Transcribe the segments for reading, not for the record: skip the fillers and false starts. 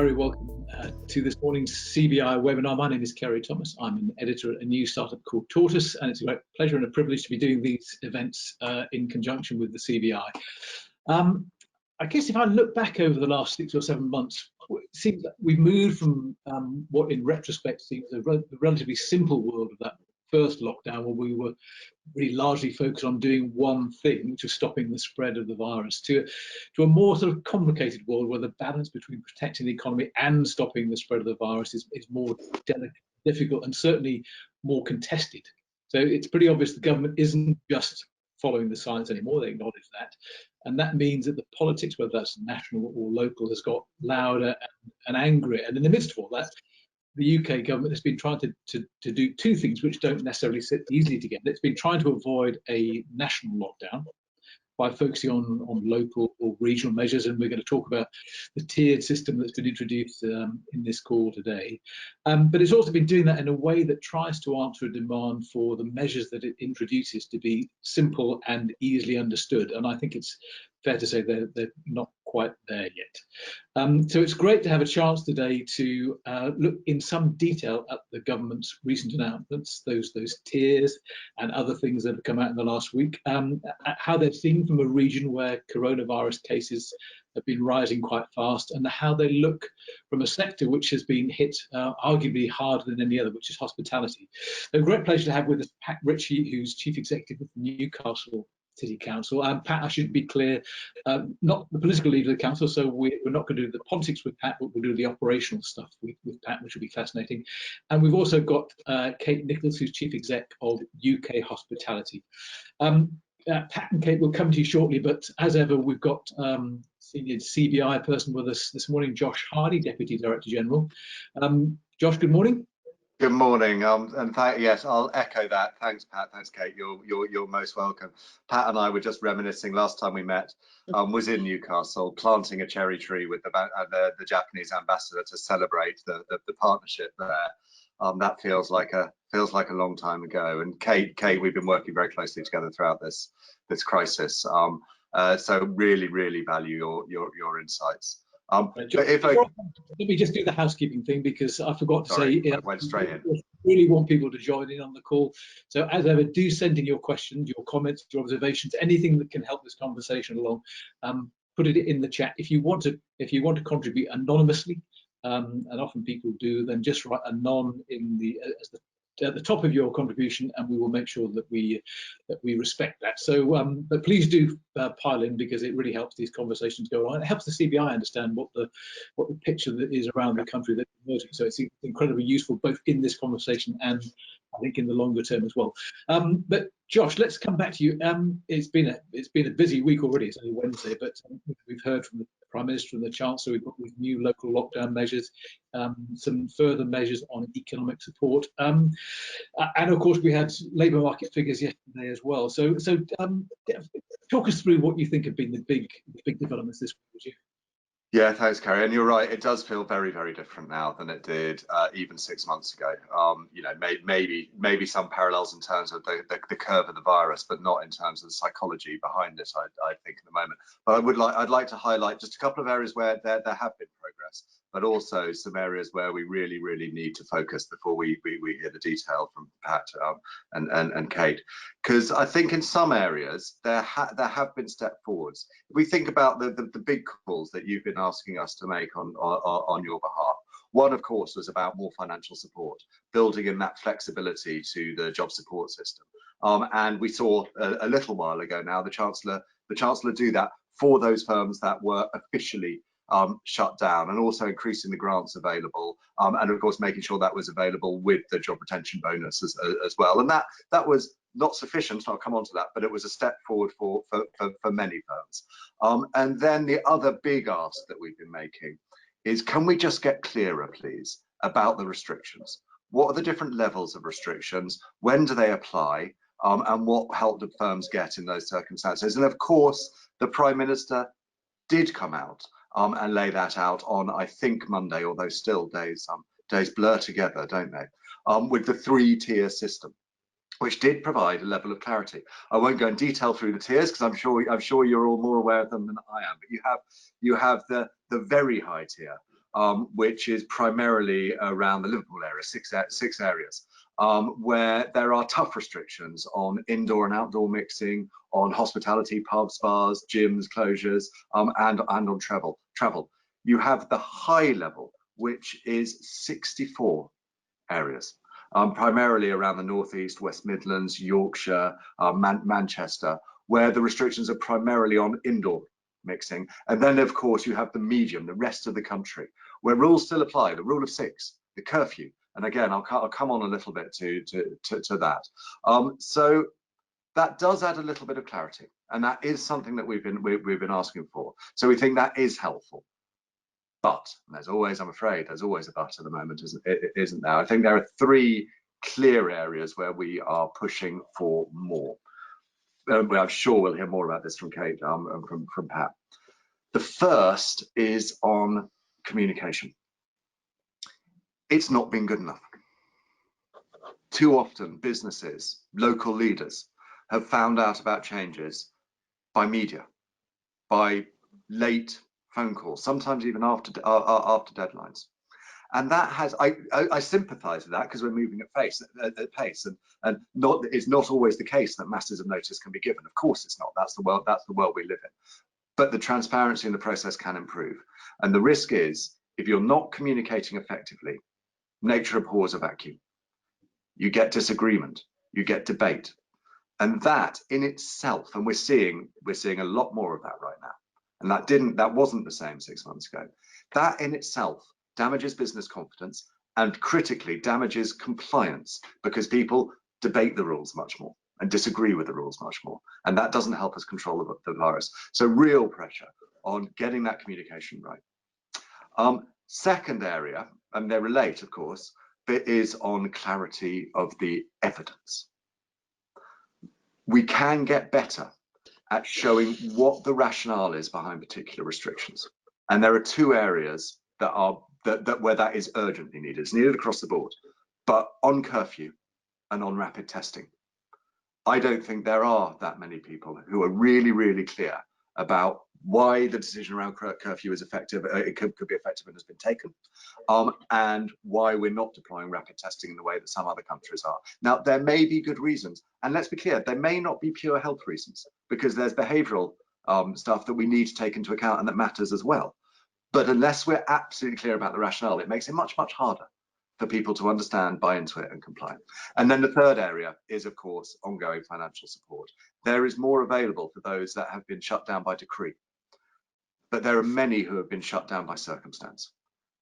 very welcome to this morning's CBI webinar. My name is Kerry Thomas. I'm an editor at a new startup called Tortoise, and it's a great pleasure and a privilege to be doing these events in conjunction with the CBI. I guess if I look back over the last 6 or 7 months, it seems that we've moved from what in retrospect seems a relatively simple world of that first lockdown, where we were really largely focused on doing one thing, which was stopping the spread of the virus, to a more sort of complicated world where the balance between protecting the economy and stopping the spread of the virus is more difficult and certainly more contested. So it's pretty obvious the government isn't just following the science anymore. They acknowledge that. And that means that the politics, whether that's national or local, has got louder and angrier. And in the midst of all that, the UK government has been trying to do two things which don't necessarily sit easily together. It's been trying to avoid a national lockdown by focusing on local or regional measures, and we're going to talk about the tiered system that's been introduced in this call today. But it's also been doing that in a way that tries to answer a demand for the measures that it introduces to be simple and easily understood, and I think it's fair to say they're not quite there yet. So it's great to have a chance today to look in some detail at the government's recent announcements, those tiers and other things that have come out in the last week, how they're seen from a region where coronavirus cases have been rising quite fast, and how they look from a sector which has been hit arguably harder than any other, which is hospitality. So a great pleasure to have with us Pat Ritchie, who's Chief Executive of Newcastle City Council. Pat, I should be clear, not the political leader of the council, so we're not going to do the politics with Pat, but we'll do the operational stuff with Pat, which will be fascinating. And we've also got Kate Nichols, who's Chief Exec of UK Hospitality. Pat and Kate will come to you shortly, but as ever, we've got senior CBI person with us this morning, Josh Hardy, Deputy Director General. Josh, good morning. Good morning, and yes, I'll echo that. Thanks, Pat. Thanks, Kate. You're most welcome. Pat and I were just reminiscing. Last time we met was in Newcastle, planting a cherry tree with the Japanese ambassador to celebrate the partnership there. That feels like a long time ago. And Kate, we've been working very closely together throughout this crisis. So really value your insights. Let me just do the housekeeping thing, because I forgot to say, went straight in. Really want people to join in on the call. So as ever, do send in your questions, your comments, your observations, anything that can help this conversation along. Put it in the chat. If you want to contribute anonymously, and often people do, then just write anon at the top of your contribution, and we will make sure that we respect that. So, but please do pile in, because it really helps these conversations go on. It helps the CBI understand what the picture that is around the country that we're promoting. So it's incredibly useful both in this conversation and I think in the longer term as well. But Josh, let's come back to you. It's been a busy week already. It's only Wednesday, but we've heard from the Prime Minister and the Chancellor. We've got with new local lockdown measures, some further measures on economic support, and of course we had labour market figures yesterday as well. So talk us through what you think have been the big developments this week, would you? Yeah, thanks, Kerry. And you're right, it does feel very different now than it did even 6 months ago. You know, maybe some parallels in terms of the curve of the virus, but not in terms of the psychology behind it, I think, at the moment. But I'd like to highlight just a couple of areas where there have been progress, but also some areas where we really need to focus before we hear the detail from Pat and Kate. Because I think in some areas there have been step forwards. If we think about the big calls that you've been asking us to make on your behalf, one of course was about more financial support, building in that flexibility to the job support system, and we saw a little while ago now the Chancellor do that for those firms that were officially shut down, and also increasing the grants available, and of course making sure that was available with the job retention bonus as well. And that was not sufficient, I'll come on to that, but it was a step forward for many firms. And then the other big ask that we've been making is, can we just get clearer, please, about the restrictions? What are the different levels of restrictions? When do they apply? And what help do firms get in those circumstances? And of course, the Prime Minister did come out and lay that out on, I think, Monday, although still days blur together, don't they? With the 3-tier system, which did provide a level of clarity. I won't go in detail through the tiers, because I'm sure you're all more aware of them than I am. But you have the very high tier, which is primarily around the Liverpool area, six areas, where there are tough restrictions on indoor and outdoor mixing, on hospitality, pubs, bars, gyms, closures, and on travel. You have the high level, which is 64 areas, primarily around the Northeast, West Midlands, Yorkshire, Manchester, where the restrictions are primarily on indoor mixing. And then, of course, you have the medium, the rest of the country, where rules still apply, the rule of six, the curfew. And again, I'll come on a little bit to that. So that does add a little bit of clarity, and that is something that we've been asking for. So we think that is helpful. But there's always, I'm afraid, there's always a but at the moment, isn't there? I think there are three clear areas where we are pushing for more. I'm sure we'll hear more about this from Kate and from Pat. The first is on communication. It's not been good enough. Too often, businesses, local leaders have found out about changes by media, by late phone calls, sometimes even after deadlines. And that has, I sympathise with that, because we're moving at pace, and it's not always the case that masses of notice can be given. Of course it's not. That's the world we live in. But the transparency in the process can improve. And the risk is, if you're not communicating effectively, nature abhors a vacuum. You get disagreement, you get debate, and that in itself, and we're seeing a lot more of that right now. And that wasn't the same 6 months ago. That in itself damages business confidence and critically damages compliance, because people debate the rules much more and disagree with the rules much more. And that doesn't help us control the virus. So real pressure on getting that communication right. Second area, and they relate, of course, but is on clarity of the evidence. We can get better at showing what the rationale is behind particular restrictions. And there are two areas where that is urgently needed. It's needed across the board, but on curfew and on rapid testing. I don't think there are that many people who are really, really clear about why the decision around curfew is effective, it could be effective and has been taken, and why we're not deploying rapid testing in the way that some other countries are. Now, there may be good reasons, and let's be clear, there may not be pure health reasons, because there's behavioural stuff that we need to take into account and that matters as well. But unless we're absolutely clear about the rationale, it makes it much, much harder for people to understand, buy into it and comply. And then the third area is, of course, ongoing financial support. There is more available for those that have been shut down by decree, but there are many who have been shut down by circumstance.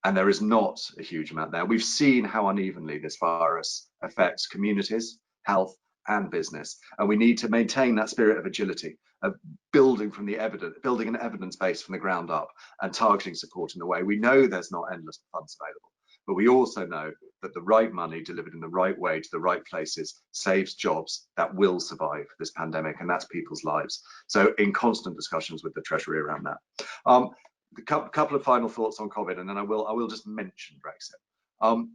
And there is not a huge amount there. We've seen how unevenly this virus affects communities, health, and business. And we need to maintain that spirit of agility, of building from the evidence, building an evidence base from the ground up and targeting support in the way. We know there's not endless funds available, but we also know that the right money delivered in the right way to the right places saves jobs that will survive this pandemic, and that's people's lives. So in constant discussions with the Treasury around that. A couple of final thoughts on COVID, and then I will just mention Brexit.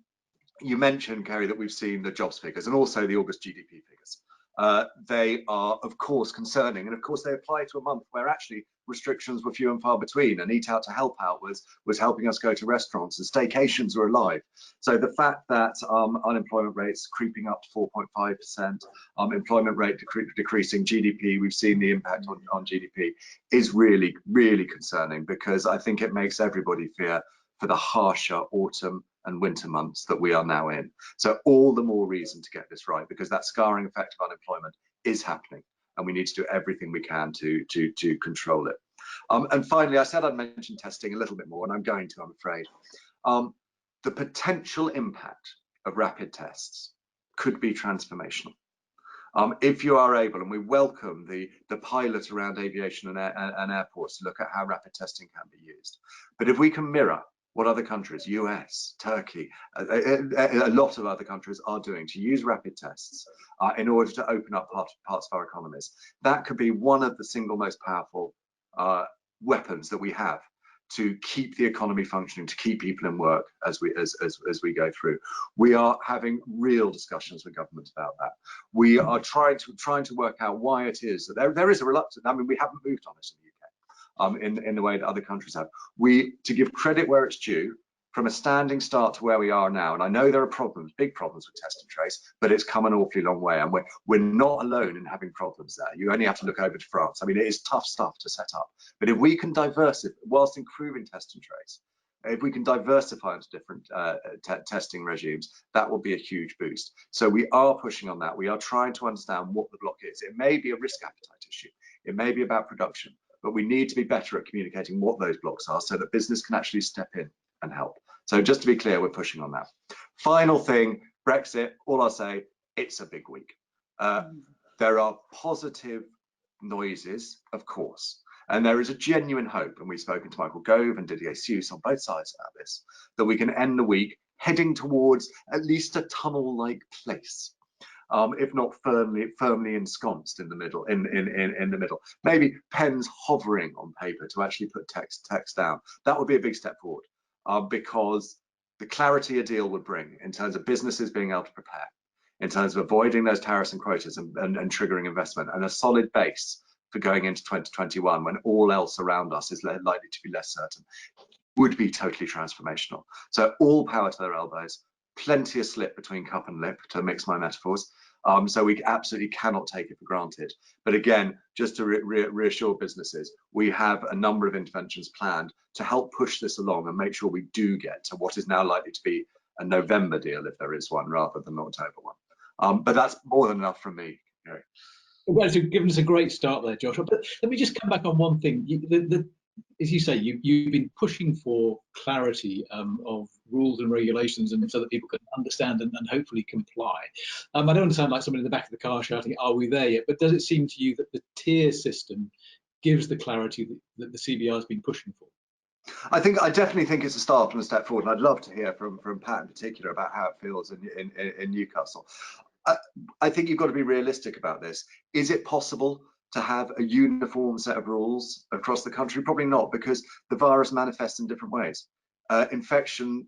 You mentioned, Kerry, that we've seen the jobs figures and also the August GDP figures. They are, of course, concerning, and of course they apply to a month where actually restrictions were few and far between, and Eat Out to Help Out was helping us go to restaurants, and staycations were alive. So the fact that unemployment rates creeping up to 4.5%, employment rate decreasing, GDP, we've seen the impact on GDP, is really, really concerning, because I think it makes everybody fear for the harsher autumn and winter months that we are now in. So all the more reason to get this right, because that scarring effect of unemployment is happening, and we need to do everything we can to control it. And finally, I said I'd mention testing a little bit more, and I'm going to, I'm afraid. The potential impact of rapid tests could be transformational. If you are able, and we welcome the pilot around aviation and airports to look at how rapid testing can be used. But if we can mirror what other countries, US, Turkey, a lot of other countries are doing to use rapid tests in order to open up parts of our economies, that could be one of the single most powerful weapons that we have to keep the economy functioning, to keep people in work as we go through. We are having real discussions with government about that. We are trying to work out why it is that there is a reluctance. I mean, we haven't moved on this in the UK. In the way that other countries have. To give credit where it's due, from a standing start to where we are now, and I know there are problems, big problems with test and trace, but it's come an awfully long way, and we're not alone in having problems there. You only have to look over to France. I mean, it is tough stuff to set up, but if we can diversify, whilst improving test and trace, if we can diversify into different testing regimes, that will be a huge boost. So we are pushing on that. We are trying to understand what the block is. It may be a risk appetite issue. It may be about production, but we need to be better at communicating what those blocks are so that business can actually step in and help. So just to be clear, we're pushing on that. Final thing, Brexit, all I'll say, it's a big week. There are positive noises, of course, and there is a genuine hope, and we've spoken to Michael Gove and Didier Seuss on both sides about this, that we can end the week heading towards at least a tunnel-like place. If not firmly ensconced in the middle, in the middle. Maybe pens hovering on paper to actually put text down. That would be a big step forward, because the clarity a deal would bring in terms of businesses being able to prepare, in terms of avoiding those tariffs and quotas and triggering investment, and a solid base for going into 2021 when all else around us is likely to be less certain, would be totally transformational. So all power to their elbows. Plenty of slip between cup and lip, to mix my metaphors. So we absolutely cannot take it for granted. But again, just to reassure businesses, we have a number of interventions planned to help push this along and make sure we do get to what is now likely to be a November deal, if there is one, rather than an October one. But that's more than enough from me, Gary. Well, you've given us a great start there, Joshua. But let me just come back on one thing. As you say, you've been pushing for clarity of rules and regulations, and so that people can understand and hopefully comply. I don't want to sound like someone in the back of the car shouting, "Are we there yet?" But does it seem to you that the tier system gives the clarity that the CBI has been pushing for? I definitely think it's a start and a step forward, and I'd love to hear from Pat in particular about how it feels in Newcastle. I think you've got to be realistic about this. Is it possible to have a uniform set of rules across the country? Probably not, because the virus manifests in different ways. Infection,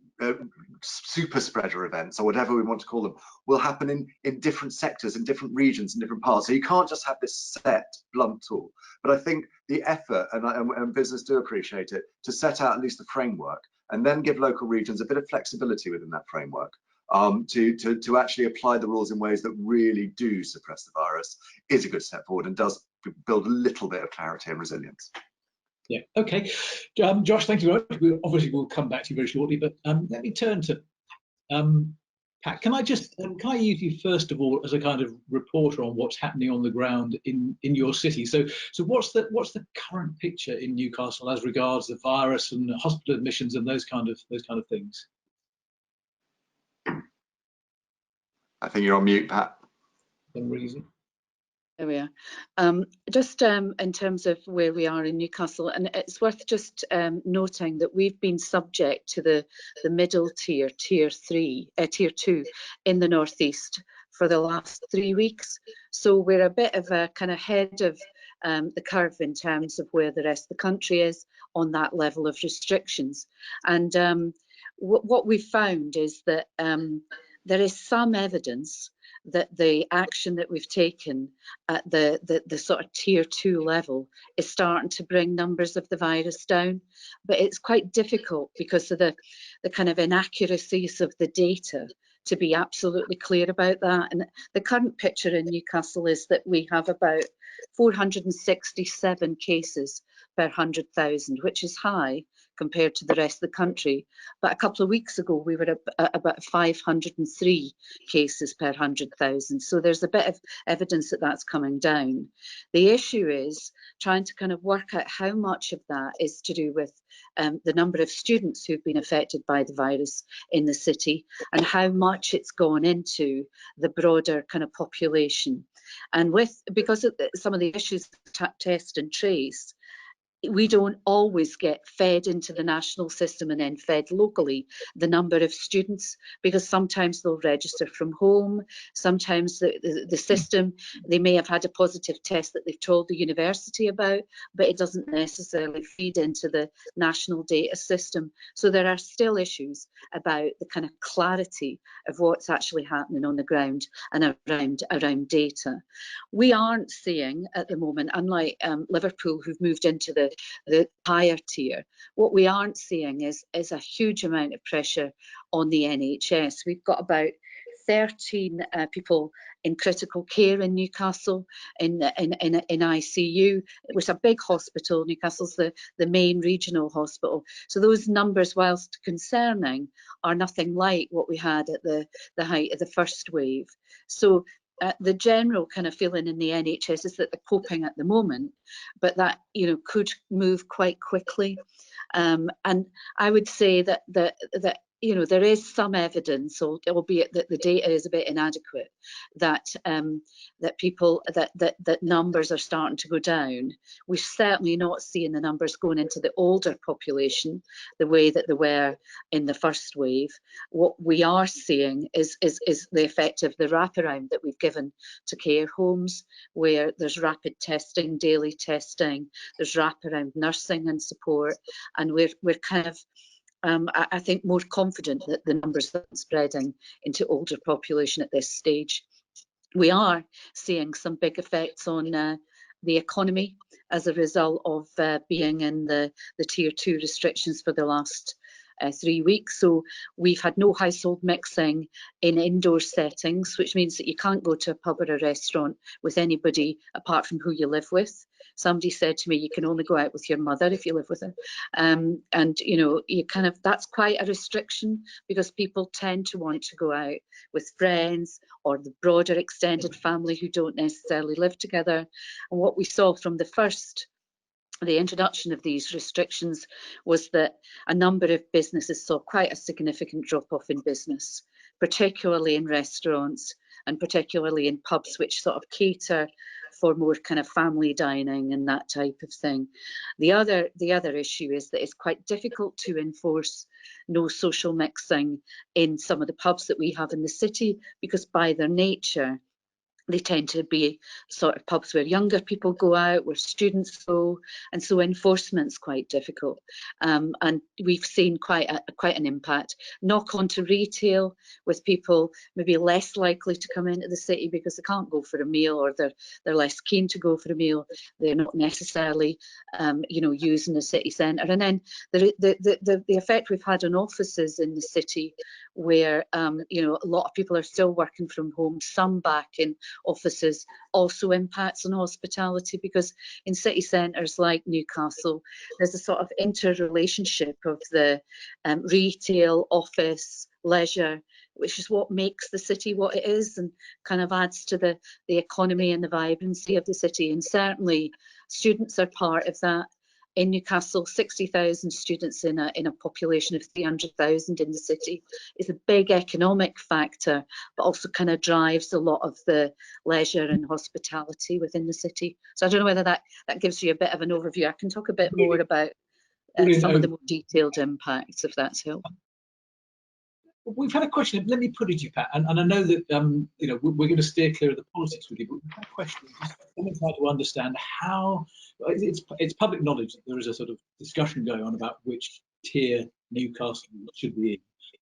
super spreader events, or whatever we want to call them, will happen in different sectors, in different regions, in different parts. So you can't just have this set blunt tool. But I think the effort, and business do appreciate it, to set out at least the framework, and then give local regions a bit of flexibility within that framework, to actually apply the rules in ways that really do suppress the virus, is a good step forward and does build a little bit of clarity and resilience. Yeah. Okay. Josh, thank you very much. We'll come back to you very shortly, but let me turn to Pat. Can I use you first of all as a kind of reporter on what's happening on the ground in your city? So what's the current picture in Newcastle as regards the virus and hospital admissions and those kind of things? I think you're on mute, Pat. For some reason. There we are. Just in terms of where we are in Newcastle, and it's worth just noting that we've been subject to the middle tier, tier 2 in the northeast for the last 3 weeks. So we're a bit of a kind of head of the curve in terms of where the rest of the country is on that level of restrictions. And what we've found is that there is some evidence that the action that we've taken at the sort of tier 2 level is starting to bring numbers of the virus down, but it's quite difficult because of the kind of inaccuracies of the data to be absolutely clear about that. And the current picture in Newcastle is that we have about 467 cases per 100,000, which is high compared to the rest of the country. But a couple of weeks ago, we were at about 503 cases per 100,000. So there's a bit of evidence that that's coming down. The issue is trying to kind of work out how much of that is to do with the number of students who've been affected by the virus in the city, and how much it's gone into the broader kind of population. And because of some of the issues test and trace, we don't always get fed into the national system and then fed locally the number of students, because sometimes they'll register from home, sometimes the system, they may have had a positive test that they've told the university about, but it doesn't necessarily feed into the national data system. So there are still issues about the kind of clarity of what's actually happening on the ground and around data. We aren't seeing at the moment, unlike Liverpool, who've moved into the the higher tier. What we aren't seeing is a huge amount of pressure on the NHS. We've got about 13 people in critical care in Newcastle in ICU. It was a big hospital. Newcastle's the main regional hospital. So those numbers, whilst concerning, are nothing like what we had at the height of the first wave. So the general kind of feeling in the NHS is that they're coping at the moment, but that, you know, could move quite quickly. And I would say that you know, there is some evidence, albeit that the data is a bit inadequate, that that numbers are starting to go down. We're certainly not seeing the numbers going into the older population the way that they were in the first wave. What we are seeing is the effect of the wraparound that we've given to care homes, where there's rapid testing, daily testing, there's wraparound nursing and support, and we're kind of I think more confident that the numbers are spreading into older population at this stage. We are seeing some big effects on the economy as a result of being in the tier 2 restrictions for the last 3 weeks. So we've had no household mixing in indoor settings, which means that you can't go to a pub or a restaurant with anybody apart from who you live with. Somebody said to me, you can only go out with your mother if you live with her. And, you know, you kind of, that's quite a restriction, because people tend to want to go out with friends or the broader extended family who don't necessarily live together. And what we saw from the introduction of these restrictions was that a number of businesses saw quite a significant drop off in business, particularly in restaurants and particularly in pubs, which sort of cater for more kind of family dining and that type of thing. The other issue is that it's quite difficult to enforce no social mixing in some of the pubs that we have in the city, because by their nature, they tend to be sort of pubs where younger people go out, where students go, and so enforcement's quite difficult. And we've seen quite an impact. Knock on to retail, with people maybe less likely to come into the city because they can't go for a meal, or they're less keen to go for a meal. They're not necessarily, you know, using the city centre. And then the effect we've had on offices in the city, where you know, a lot of people are still working from home, some back in offices, also impacts on hospitality, because in city centres like Newcastle, there's a sort of interrelationship of the retail, office, leisure, which is what makes the city what it is, and kind of adds to the economy and the vibrancy of the city. And certainly students are part of that. In Newcastle, 60,000 students in a population of 300,000 in the city is a big economic factor, but also kind of drives a lot of the leisure and hospitality within the city. So I don't know whether that gives you a bit of an overview. I can talk a bit more about some of the more detailed impacts, if that's helpful. We've had a question. Let me put it to you, Pat, and I know that you know, we're going to steer clear of the politics with you, but we've had a question. I'm trying to understand how it's public knowledge that there is a sort of discussion going on about which tier Newcastle should be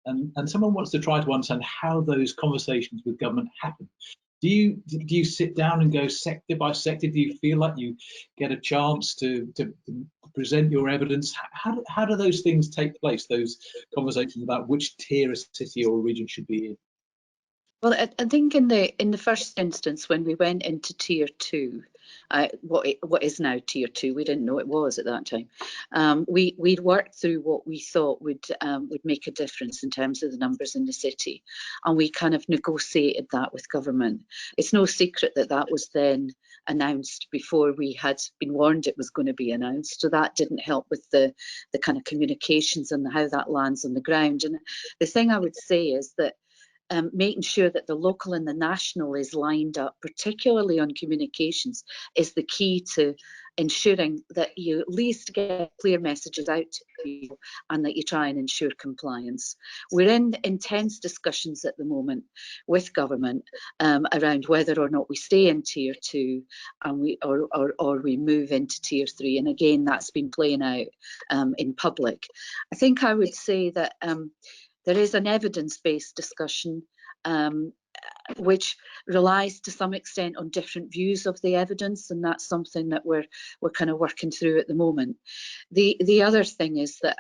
in, and someone wants to try to understand how those conversations with government happen. Do you sit down and go sector by sector? Do you feel like you get a chance to present your evidence? How do those things take place, those conversations about which tier a city or a region should be in? Well, I think in the first instance, when we went into tier 2, what is now tier 2, we didn't know it was at that time. We'd worked through what we thought would make a difference in terms of the numbers in the city, and we kind of negotiated that with government. It's no secret that that was then announced before we had been warned it was going to be announced. So that didn't help with the kind of communications and how that lands on the ground. And the thing I would say is that making sure that the local and the national is lined up, particularly on communications, is the key to ensuring that you at least get clear messages out to people and that you try and ensure compliance. We're in intense discussions at the moment with government around whether or not we stay in tier 2 and we move into tier 3. And again, that's been playing out in public. I would say that there is an evidence-based discussion which relies to some extent on different views of the evidence, and that's something that we're kind of working through at the moment. The other thing is that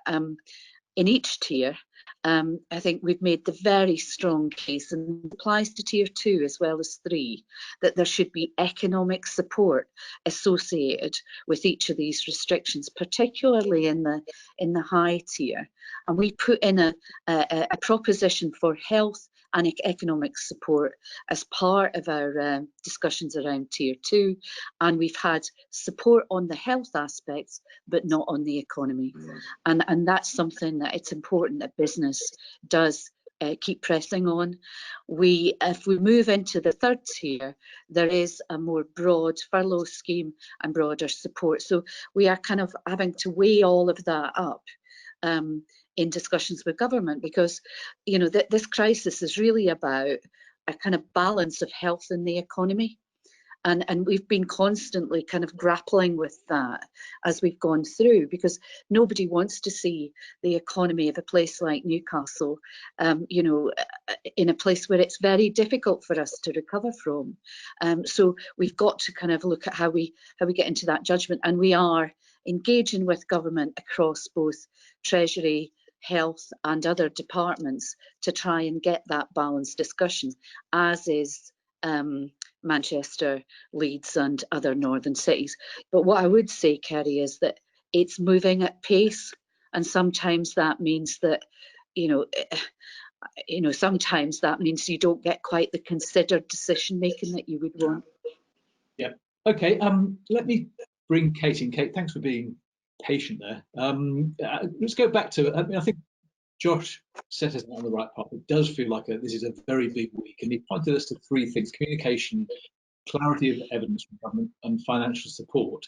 in each tier, I think we've made the very strong case, and it applies to tier 2 as well as 3, that there should be economic support associated with each of these restrictions, particularly in the high tier. And we put in a proposition for health and economic support as part of our discussions around tier 2, and we've had support on the health aspects but not on the economy. And that's something that it's important that business does keep pressing on. If we move into the third tier, there is a more broad furlough scheme and broader support. So we are kind of having to weigh all of that up in discussions with government, because this crisis is really about a kind of balance of health and the economy. And we've been constantly kind of grappling with that as we've gone through, because nobody wants to see the economy of a place like Newcastle, in a place where it's very difficult for us to recover from. So we've got to kind of look at how we get into that judgment, and we are engaging with government across both Treasury, Health and other departments to try and get that balanced discussion, as is Manchester, Leeds and other northern cities. But what I would say, Kerry, is that it's moving at pace, and sometimes that means that sometimes that means you don't get quite the considered decision making that you would want. Yeah. Okay. Let me bring Kate in. Kate, thanks for being patient there. Let's go back to, I think Josh set us on the right path. It does feel like this is a very big week, and he pointed us to 3 things: communication, clarity of evidence from government, and financial support.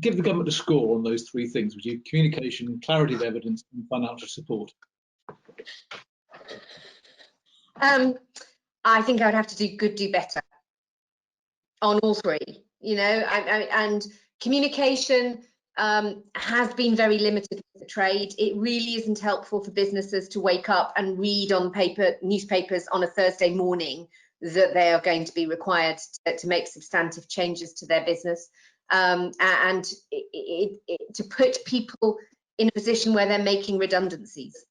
Give the government a score on those 3 things, would you? Communication, clarity of evidence, and financial support. I think I would have to do good, do better on all 3. And communication has been very limited with the trade. It really isn't helpful for businesses to wake up and read on newspapers on a Thursday morning that they are going to be required to make substantive changes to their business, and to put people in a position where they're making redundancies.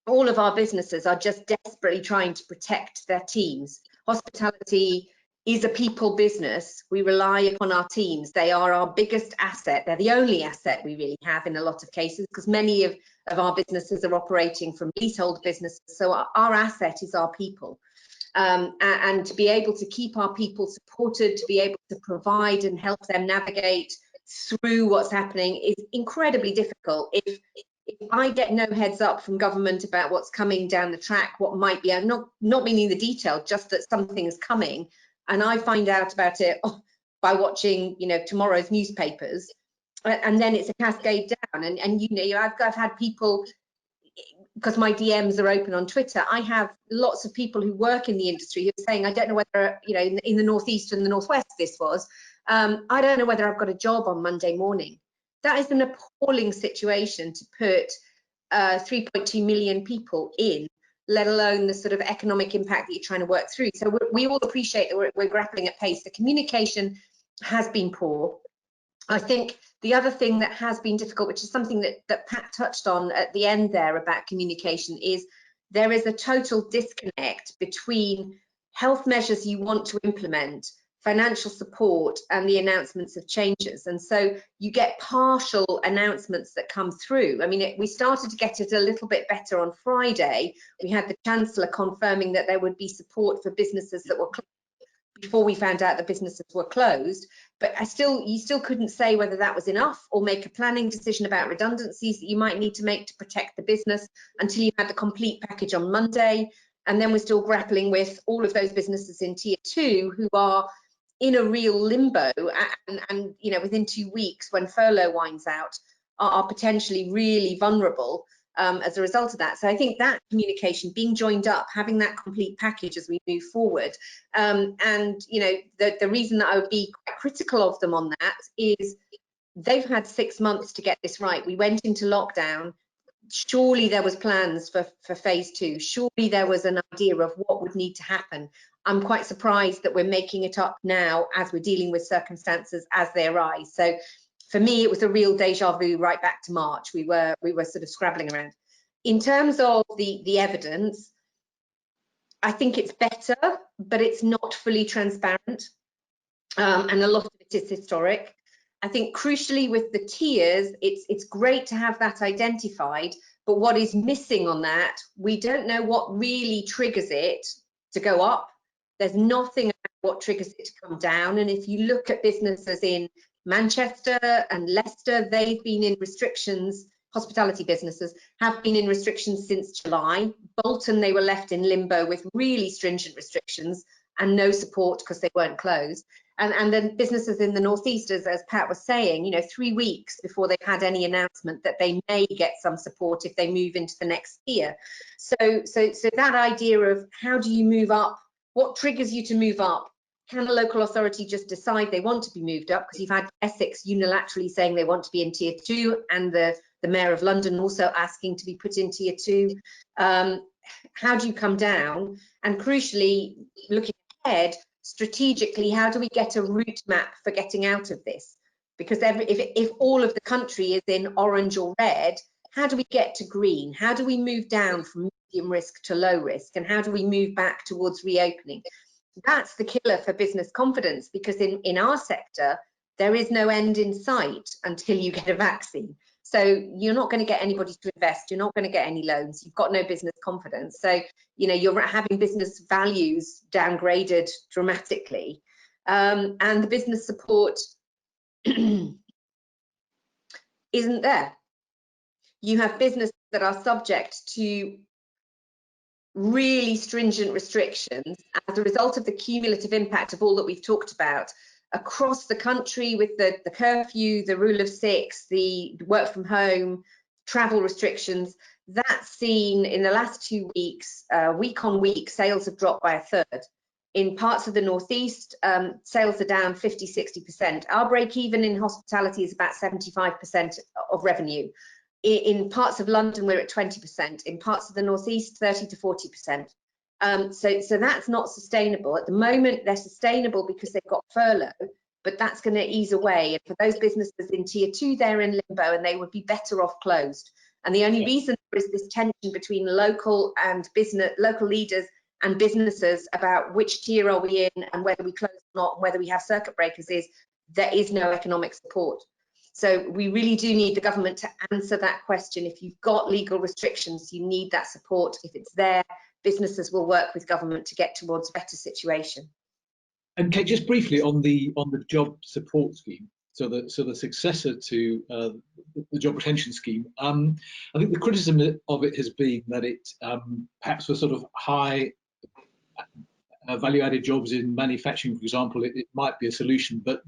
All of our businesses are just desperately trying to protect their teams. Hospitality is a people business. We rely upon our teams. They are our biggest asset. They're the only asset we really have in a lot of cases, because many of our businesses are operating from leasehold businesses. So our asset is our people. And to be able to keep our people supported, to be able to provide and help them navigate through what's happening is incredibly difficult. If I get no heads up from government about what's coming down the track, what might be, I'm not meaning the detail, just that something is coming, and I find out about it by watching, tomorrow's newspapers, and then it's a cascade down. And I've had people, because my DMs are open on Twitter, I have lots of people who work in the industry who are saying, I don't know whether, in the Northeast and the Northwest this was, I don't know whether I've got a job on Monday morning. That is an appalling situation to put 3.2 million people in, let alone the sort of economic impact that you're trying to work through. So we all appreciate that we're grappling at pace. The communication has been poor. I think the other thing that has been difficult, which is something that Pat touched on at the end there about communication, is there is a total disconnect between health measures you want to implement, financial support, and the announcements of changes. And so you get partial announcements that come through. I mean, we started to get it a little bit better on Friday. We had the Chancellor confirming that there would be support for businesses that were closed before we found out that businesses were closed. But you still couldn't say whether that was enough, or make a planning decision about redundancies that you might need to make to protect the business until you had the complete package on Monday. And then we're still grappling with all of those businesses in tier 2 who are in a real limbo, and within 2 weeks, when furlough winds out, are potentially really vulnerable as a result of that. So I think that communication, being joined up, having that complete package as we move forward, and the reason that I would be quite critical of them on that is they've had 6 months to get this right. We went into lockdown. surely there was plans for phase 2. Surely there was an idea of what would need to happen. I'm quite surprised that we're making it up now as we're dealing with circumstances as they arise. So for me, it was a real deja vu right back to March. We were sort of scrabbling around. In terms of the evidence, I think it's better, but it's not fully transparent. And a lot of it is historic. I think crucially with the tiers, it's great to have that identified, but what is missing on that, we don't know what really triggers it to go up. There's nothing about what triggers it to come down. And if you look at businesses in Manchester and Leicester, they've been in restrictions. Hospitality businesses have been in restrictions since July. Bolton, they were left in limbo with really stringent restrictions and no support because they weren't closed. And then businesses in the northeast, as Pat was saying, you know, 3 weeks before they've had any announcement that they may get some support if they move into the next tier. So that idea of how do you move up, what triggers you to move up? Can a local authority just decide they want to be moved up? Because you've had Essex unilaterally saying they want to be in tier 2, and the Mayor of London also asking to be put in tier 2. How do you come down? And crucially, looking ahead, strategically, how do we get a route map for getting out of this? Because if all of the country is in orange or red, how do we get to green? How do we move down from medium risk to low risk? And how do we move back towards reopening? That's the killer for business confidence, because in our sector, there is no end in sight until you get a vaccine. So you're not going to get anybody to invest. You're not going to get any loans. You've got no business confidence. So, you know, you're having business values downgraded dramatically. And the business support isn't there. You have businesses that are subject to really stringent restrictions as a result of the cumulative impact of all that we've talked about across the country, with the curfew, the rule of 6, the work from home, travel restrictions. That's seen in the last 2 weeks, week on week, sales have dropped by a third. In parts of the northeast, sales are down 50–60%. Our break even in hospitality is about 75% of revenue. In parts of London, we're at 20%. In parts of the northeast, 30–40%. So that's not sustainable. At the moment, they're sustainable because they've got furlough, but that's going to ease away. And for those businesses in tier 2, they're in limbo and they would be better off closed. And the only reason there is this tension between local leaders and businesses about which tier are we in and whether we close or not, and whether we have circuit breakers, is there is no economic support. So we really do need the government to answer that question. If you've got legal restrictions, you need that support. If it's there, businesses will work with government to get towards a better situation. And Kate, just briefly on the job support scheme, so the successor to the job retention scheme, I think the criticism of it has been that it perhaps for sort of high value-added jobs in manufacturing, for example, it might be a solution, but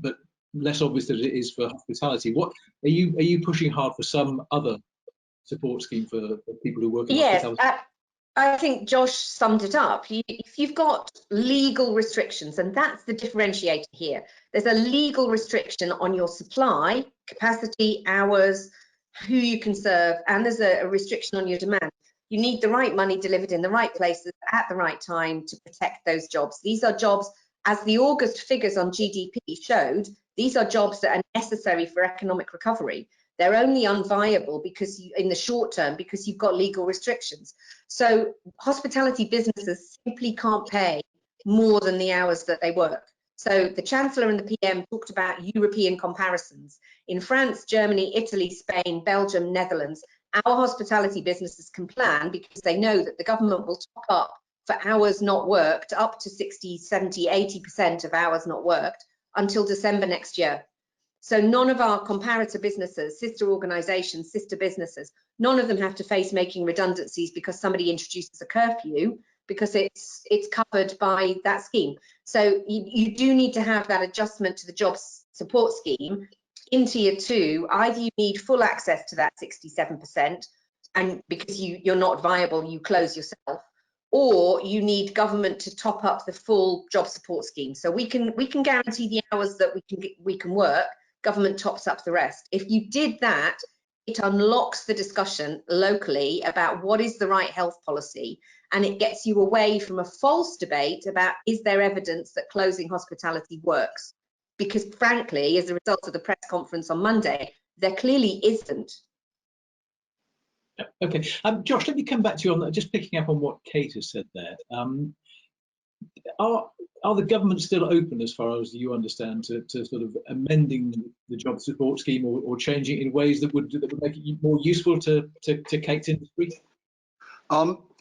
less obvious than it is for hospitality. What are you pushing hard for some other support scheme for people who work in hospitality? Yes, I think Josh summed it up. If you've got legal restrictions, and that's the differentiator here, there's a legal restriction on your supply, capacity, hours, who you can serve, and there's a restriction on your demand. You need the right money delivered in the right places at the right time to protect those jobs. These are jobs, as the August figures on GDP showed, these are jobs that are necessary for economic recovery. They're only unviable because in the short term, because you've got legal restrictions. So hospitality businesses simply can't pay more than the hours that they work. So the Chancellor and the PM talked about European comparisons. In France, Germany, Italy, Spain, Belgium, Netherlands, our hospitality businesses can plan because they know that the government will top up for hours not worked, up to 60, 70, 80% of hours not worked until December next year. So none of our comparator businesses, sister organisations, sister businesses, none of them have to face making redundancies because somebody introduces a curfew, because it's covered by that scheme. So you do need to have that adjustment to the job support scheme. In tier 2, either you need full access to that 67%, and because you're not viable, you close yourself, or you need government to top up the full job support scheme. So we can guarantee the hours that we can work. Government tops up the rest. If you did that, it unlocks the discussion locally about what is the right health policy, and it gets you away from a false debate about is there evidence that closing hospitality works? Because frankly, as a result of the press conference on Monday, there clearly isn't. Okay, Josh, let me come back to you on that, just picking up on what Kate has said there. Are the government still open, as far as you understand, to sort of amending the job support scheme or changing it in ways that would make it more useful to Kate's industry?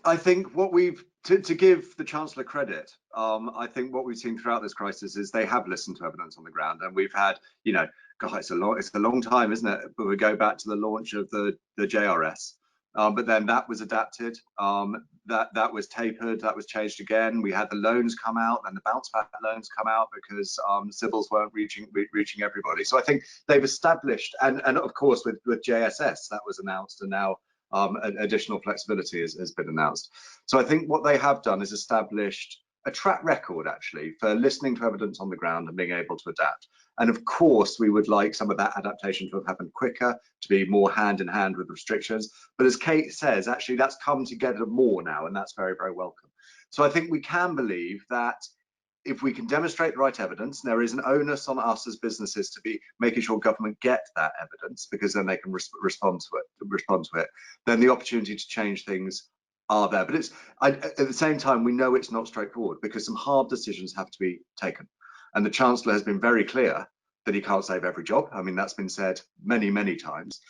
I think what we've to give the Chancellor credit, I think what we've seen throughout this crisis is they have listened to evidence on the ground, and we've had, you know, God, it's a long time, isn't it? But we go back to the launch of the JRS. But then that was adapted, that was tapered, that was changed again. We had the loans come out, and the bounce back loans come out because civils weren't reaching everybody. So I think they've established, and of course with JSS that was announced, and now additional flexibility has been announced. So I think what they have done is established a track record actually for listening to evidence on the ground and being able to adapt. And of course, we would like some of that adaptation to have happened quicker, to be more hand in hand with restrictions. But as Kate says, actually, that's come together more now, and that's very, very welcome. So I think we can believe that if we can demonstrate the right evidence, there is an onus on us as businesses to be making sure government get that evidence, because then they can respond to it. Then the opportunity to change things are there. But at the same time, we know it's not straightforward because some hard decisions have to be taken. And the Chancellor has been very clear that he can't save every job. I mean, that's been said many, many times.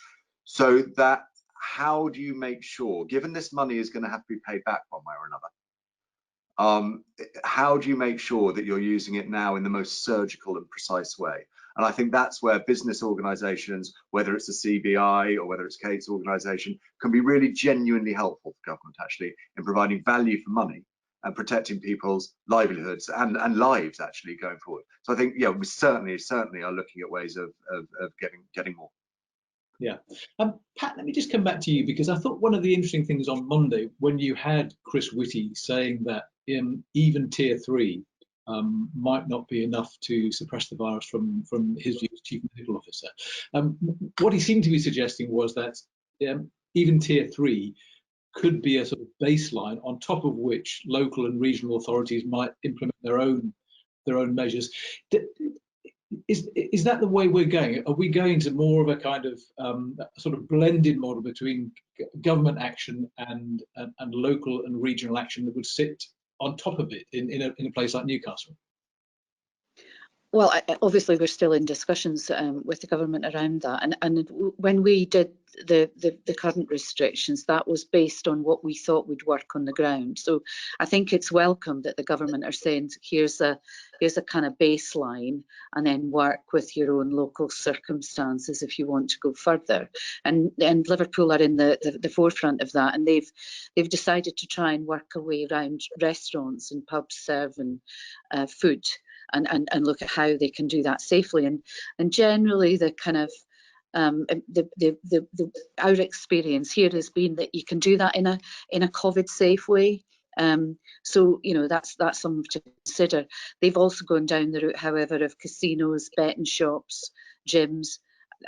So that how do you make sure, given this money is going to have to be paid back one way or another, how do you make sure that you're using it now in the most surgical and precise way? And I think that's where business organisations, whether it's the CBI or whether it's Kate's organisation, can be really genuinely helpful for government actually in providing value for money and protecting people's livelihoods and lives actually going forward. So I think, yeah, we certainly are looking at ways of getting more. Yeah. Pat, let me just come back to you, because I thought one of the interesting things on Monday, when you had Chris Whitty saying that even tier 3 might not be enough to suppress the virus from his view as chief medical officer. What he seemed to be suggesting was that even tier 3 could be a sort of baseline on top of which local and regional authorities might implement their own measures. Is that the way we're going? Are we going to more of a kind of sort of blended model between government action and local and regional action that would sit on top of it in a place like Newcastle? Well, obviously we're still in discussions with the government around that, and when we did the current restrictions, that was based on what we thought would work on the ground. So I think it's welcome that the government are saying here's a kind of baseline, and then work with your own local circumstances if you want to go further. And Liverpool are in the forefront of that, and they've decided to try and work a way around restaurants and pubs serving food. And look at how they can do that safely, and generally the kind of our experience here has been that you can do that in a COVID safe way. So you know that's something to consider. They've also gone down the route, however, of casinos, betting shops, gyms.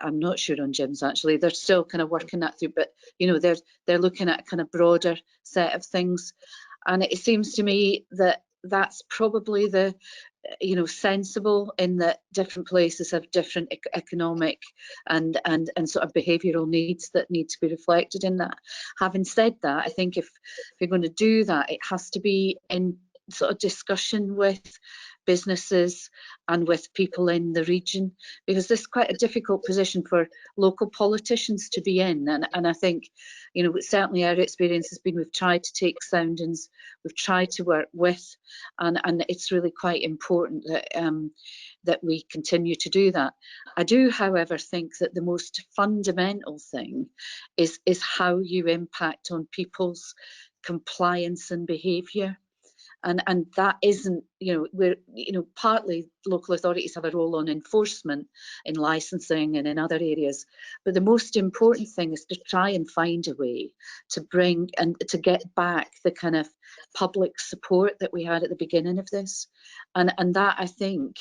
I'm not sure on gyms actually. They're still kind of working that through, but you know they're looking at a kind of broader set of things, and it seems to me that that's probably the sensible, in that different places have different economic and sort of behavioural needs that need to be reflected in that. Having said that, I think if you're going to do that, it has to be in sort of discussion with businesses and with people in the region, because this is quite a difficult position for local politicians to be in. And I think, certainly our experience has been we've tried to take soundings, we've tried to work with, and it's really quite important that we continue to do that. I do, however, think that the most fundamental thing is how you impact on people's compliance and behaviour. And that isn't, partly local authorities have a role on enforcement in licensing and in other areas. But the most important thing is to try and find a way to bring and to get back the kind of public support that we had at the beginning of this. And that, I think,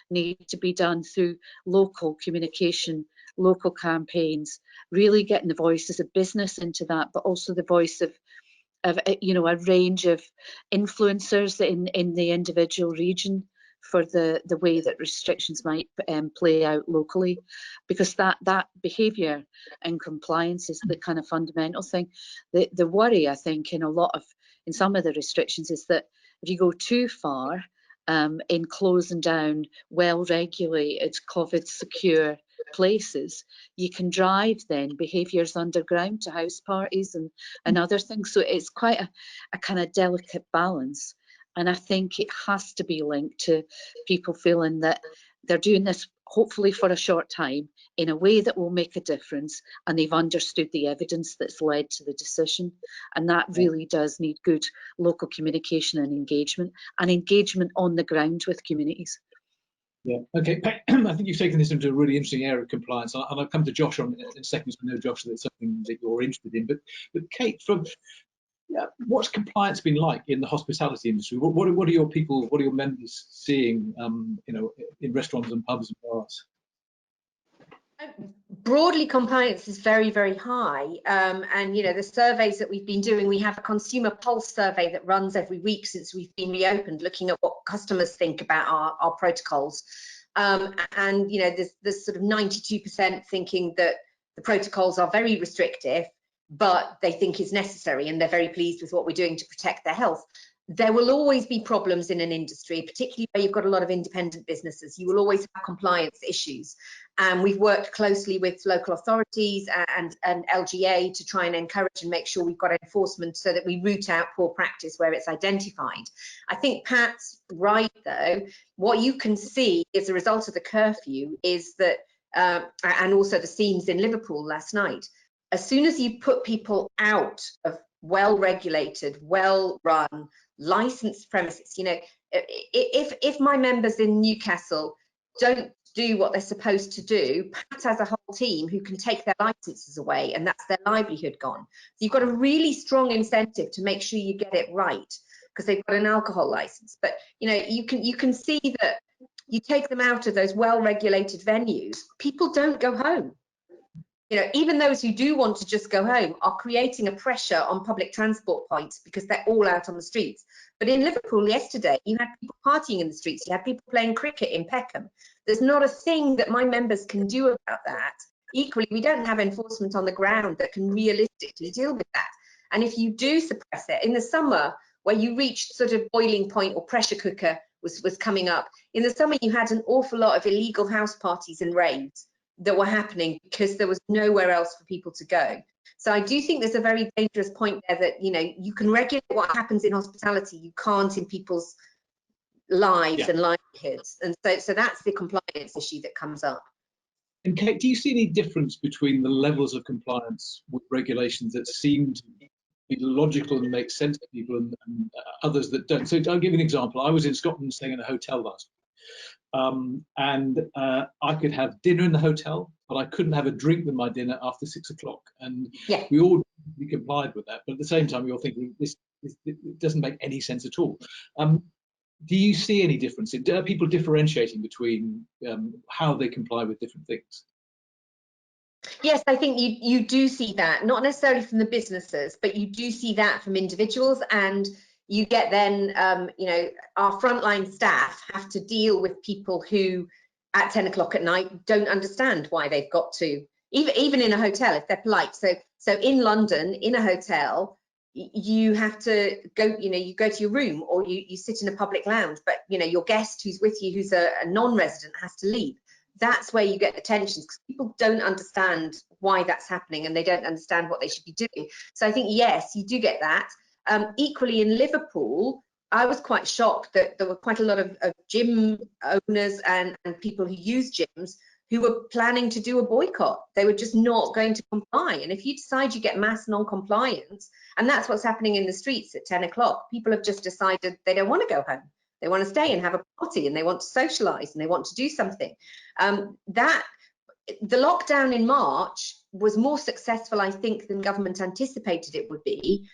needs to be done through local communication local campaigns, really getting the voices of business into that, but also the voice of a range of influencers in the individual region for the way that restrictions might play out locally, because that behaviour and compliance is the kind of fundamental thing. The worry, I think, in some of the restrictions is that if you go too far in closing down well-regulated, COVID-secure places, you can drive then behaviours underground to house parties and other things. So it's quite a kind of delicate balance. And I think it has to be linked to people feeling that they're doing this hopefully for a short time in a way that will make a difference, and they've understood the evidence that's led to the decision. And that really does need good local communication and engagement on the ground with communities. Yeah, okay. I think you've taken this into a really interesting area of compliance, and I'll come to Josh in a second, because I know, Josh, that's something that you're interested in. But Kate, what's compliance been like in the hospitality industry? What are your people, what are your members seeing, in restaurants and pubs and bars? Broadly, compliance is very, very high. And, the surveys that we've been doing, we have a consumer pulse survey that runs every week since we've been reopened, looking at what customers think about our protocols. And, there's sort of 92% thinking that the protocols are very restrictive, but they think is necessary, and they're very pleased with what we're doing to protect their health. There will always be problems in an industry, particularly where you've got a lot of independent businesses. You will always have compliance issues. And we've worked closely with local authorities and LGA to try and encourage and make sure we've got enforcement so that we root out poor practice where it's identified. I think Pat's right, though. What you can see as a result of the curfew is that, and also the scenes in Liverpool last night, as soon as you put people out of well-regulated, well-run, licensed premises, if my members in Newcastle don't do what they're supposed to do, Pat has a whole team who can take their licenses away, and that's their livelihood gone. So you've got a really strong incentive to make sure you get it right, because they've got an alcohol license. But you can see that you take them out of those well-regulated venues, people don't go home. Even those who do want to just go home are creating a pressure on public transport points because they're all out on the streets. But in Liverpool yesterday, you had people partying in the streets, you had people playing cricket in Peckham. There's not a thing that my members can do about that. Equally, we don't have enforcement on the ground that can realistically deal with that. And if you do suppress it, in the summer, where you reached sort of boiling point or pressure cooker was coming up, in the summer you had an awful lot of illegal house parties and raves that were happening because there was nowhere else for people to go. So I do think there's a very dangerous point there that, you can regulate what happens in hospitality, you can't in people's lives and livelihoods. And so that's the compliance issue that comes up. And Kate, do you see any difference between the levels of compliance with regulations that seem to be logical and make sense to people and others that don't? So I'll give you an example. I was in Scotland staying in a hotel last week. And I could have dinner in the hotel, but I couldn't have a drink with my dinner after 6 o'clock. And we all complied with that. But at the same time, you're thinking, this doesn't make any sense at all. Do you see any difference? Are people differentiating between how they comply with different things? Yes, I think you do see that, not necessarily from the businesses, but you do see that from individuals. And you get then, our frontline staff have to deal with people who at 10 o'clock at night don't understand why they've got to, even in a hotel, if they're polite. So in London, in a hotel, you have to go, you go to your room or you sit in a public lounge, but your guest who's with you, who's a non-resident, has to leave. That's where you get the tensions, because people don't understand why that's happening and they don't understand what they should be doing. So I think, yes, you do get that. Equally in Liverpool, I was quite shocked that there were quite a lot of gym owners and people who use gyms who were planning to do a boycott. They were just not going to comply. And if you decide you get mass non-compliance, and that's what's happening in the streets at 10 o'clock, people have just decided they don't want to go home. They want to stay and have a party, and they want to socialise, and they want to do something. The lockdown in March was more successful, I think, than government anticipated it would be.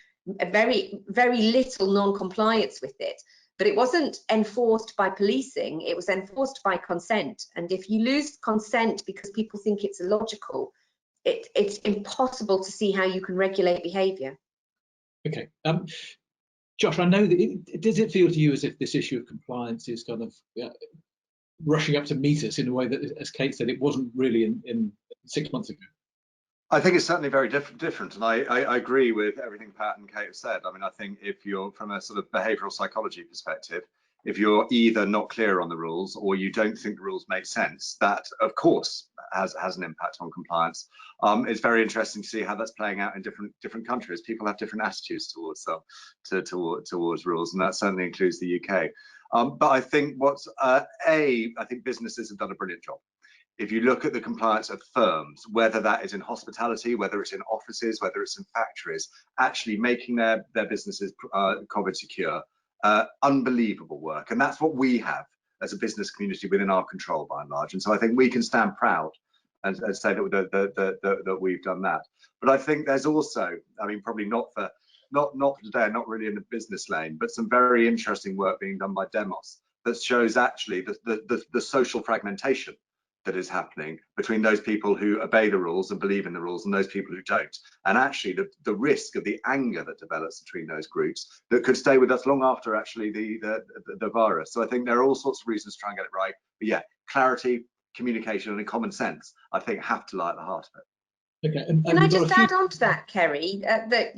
Very, very little non-compliance with it. but it wasn't enforced by policing, it was enforced by consent. And if you lose consent because people think it's illogical, it's impossible to see how you can regulate behaviour. Okay. Josh, I know that does it feel to you as if this issue of compliance is kind of rushing up to meet us in a way that, as Kate said, it wasn't really in 6 months ago? I think it's certainly very different, and I agree with everything Pat and Kate have said. I mean, I think if you're from a sort of behavioural psychology perspective, if you're either not clear on the rules or you don't think the rules make sense, that of course has an impact on compliance. It's very interesting to see how that's playing out in different countries. People have different attitudes towards towards rules, and that certainly includes the UK. But I think I think businesses have done a brilliant job. If you look at the compliance of firms, whether that is in hospitality, whether it's in offices, whether it's in factories, actually making their businesses COVID secure, unbelievable work. And that's what we have as a business community within our control by and large. And so I think we can stand proud and say that we've done that. But I think there's also, I mean, probably not for today, not really in the business lane, but some very interesting work being done by Demos that shows actually the social fragmentation that is happening between those people who obey the rules and believe in the rules and those people who don't, and actually the risk of the anger that develops between those groups that could stay with us long after actually the virus. So I think there are all sorts of reasons to try and get it right, but yeah, clarity, communication and common sense I think have to lie at the heart of it. Okay, and can I just add on to that, Kerry, that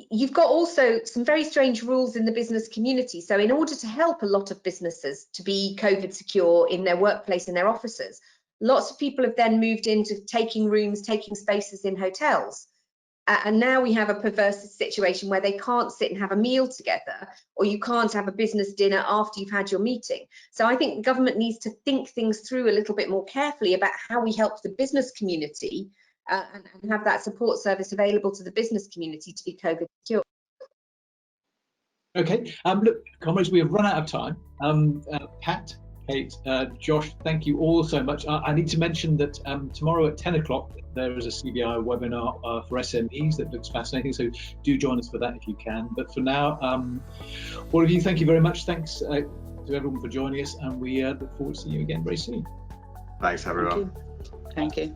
you've got also some very strange rules in the business community. So in order to help a lot of businesses to be COVID secure in their workplace, in their offices, lots of people have then moved into taking rooms, taking spaces in hotels. And now we have a perverse situation where they can't sit and have a meal together, or you can't have a business dinner after you've had your meeting. So I think the government needs to think things through a little bit more carefully about how we help the business community and have that support service available to the business community to be COVID secure. Okay, look, comrades, we have run out of time. Pat, Kate, Josh, thank you all so much. I need to mention that tomorrow at 10 o'clock there is a CBI webinar for SMEs that looks fascinating, so do join us for that if you can. But for now, all of you, thank you very much. Thanks to everyone for joining us, and we look forward to seeing you again very soon. Thanks, everyone. Thank you.